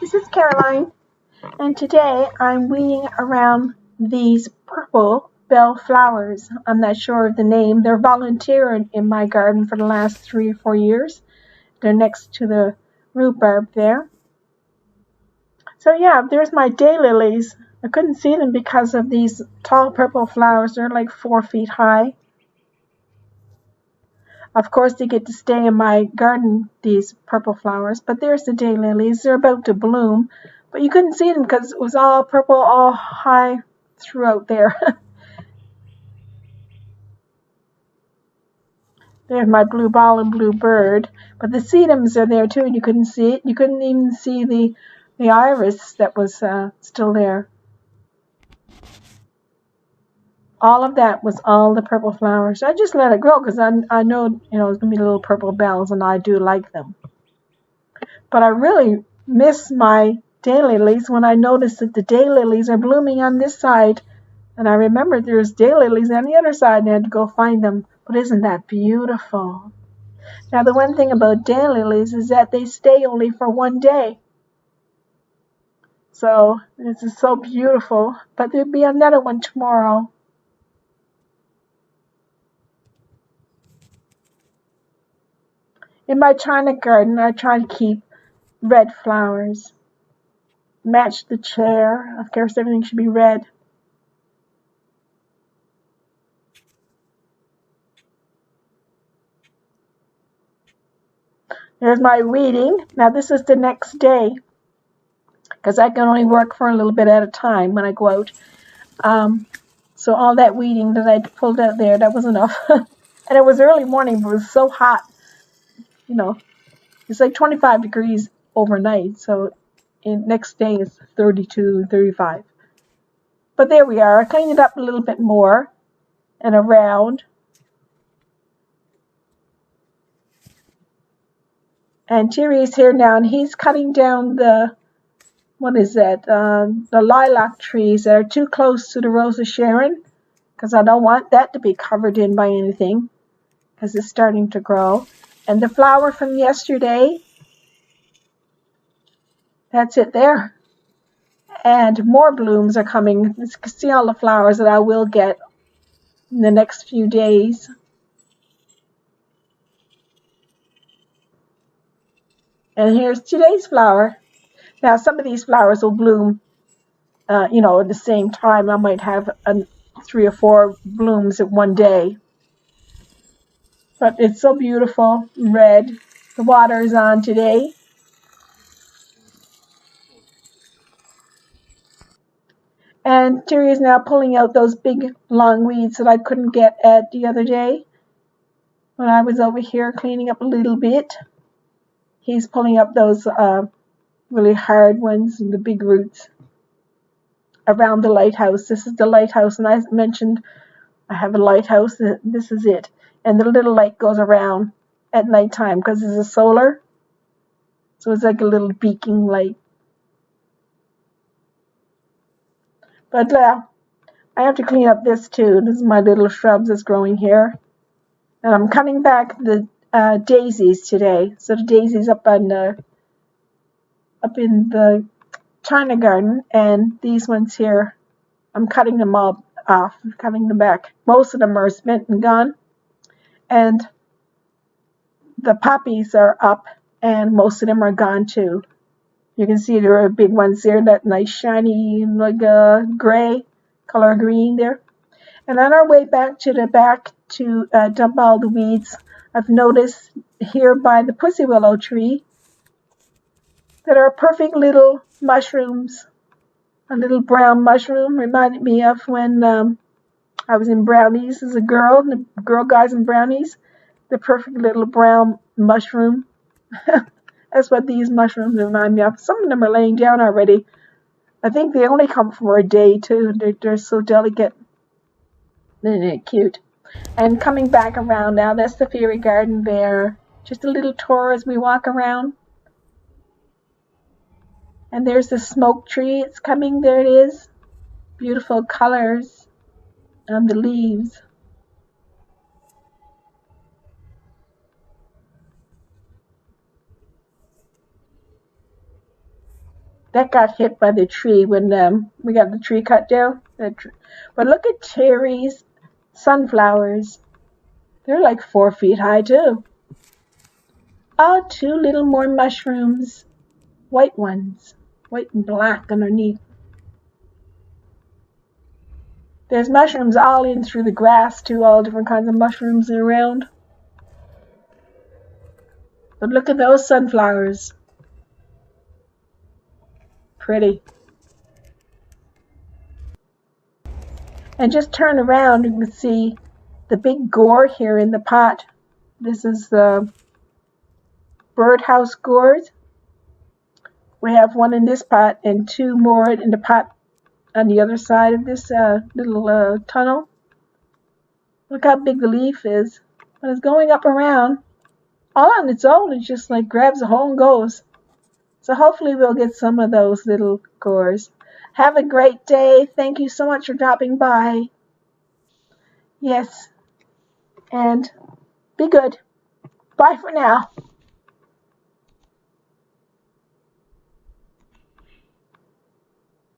This is Caroline, and today I'm weeding around these purple bell flowers. I'm not sure of the name. They're volunteering in my garden for the last 3 or 4 years. They're next to the rhubarb there. So yeah, there's my daylilies. I couldn't see them because of these tall purple flowers. They're like 4 feet high. Of course, they get to stay in my garden, these purple flowers, but there's the daylilies. They're about to bloom, but you couldn't see them because it was all purple, all high throughout there. There's my blue ball and blue bird, but the sedums are there too, and you couldn't see it. You couldn't even see the iris that was still there. All of that was all the purple flowers. I just let it grow because I know it's gonna be little purple bells, and I do like them. But I really miss my daylilies when I noticed that the daylilies are blooming on this side. And I remembered there's daylilies on the other side and I had to go find them. But isn't that beautiful? Now the one thing about daylilies is that they stay only for one day. So this is so beautiful. But there'll be another one tomorrow. In my china garden, I try to keep red flowers. Match the chair. Of course, everything should be red. There's my weeding. Now this is the next day because I can only work for a little bit at a time when I go out. So all that weeding that I pulled out there, that was enough. And it was early morning, but it was so hot. It's like 25 degrees overnight. So next day is 32, 35. But there we are. I cleaned it up a little bit more and around. And Thierry's here now, and he's cutting down the lilac trees that are too close to the Rose of Sharon, because I don't want that to be covered in by anything, because it's starting to grow. And the flower from yesterday, that's it there. And more blooms are coming. You can see all the flowers that I will get in the next few days. And here's today's flower. Now, some of these flowers will bloom, at the same time. I might have 3 or 4 blooms at one day. But it's so beautiful, red. The water is on today. And Terry is now pulling out those big long weeds that I couldn't get at the other day when I was over here cleaning up a little bit. He's pulling up those really hard ones and the big roots around the lighthouse. This is the lighthouse, and I mentioned I have a lighthouse. This is it. And the little light goes around at nighttime because it's a solar. So it's like a little beacon light. But I have to clean up this too. This is my little shrubs that's growing here. And I'm cutting back the daisies today. So the daisies up in the china garden, and these ones here, I'm cutting them all off. I'm cutting them back. Most of them are spent and gone. And the poppies are up, and most of them are gone too. You can see there are big ones there, that nice shiny, like gray, color green there. And on our way back to dump all the weeds, I've noticed here by the pussy willow tree that are perfect little mushrooms. A little brown mushroom reminded me of when I was in Brownies as a girl, the Girl Guys and Brownies. The perfect little brown mushroom. That's what these mushrooms remind me of. Some of them are laying down already. I think they only come for a day too. They're so delicate. They're cute. And coming back around now, that's the fairy garden there. Just a little tour as we walk around. And there's the smoke tree. It's coming. There it is. Beautiful colors on the leaves. That got hit by the tree when we got the tree cut down. But look at cherries, sunflowers. They're like 4 feet high too. Oh, 2 little more mushrooms. White ones. White and black underneath. There's mushrooms all in through the grass too, all different kinds of mushrooms around. But look at those sunflowers. Pretty. And just turn around, you can see the big gourd here in the pot. This is the birdhouse gourd. We have one in this pot and 2 more in the pot on the other side of this little tunnel. Look how big the leaf is. But it's going up around. All on its own, it just like grabs a hole and goes. So hopefully we'll get some of those little gourds. Have a great day. Thank you so much for dropping by. Yes. And be good. Bye for now.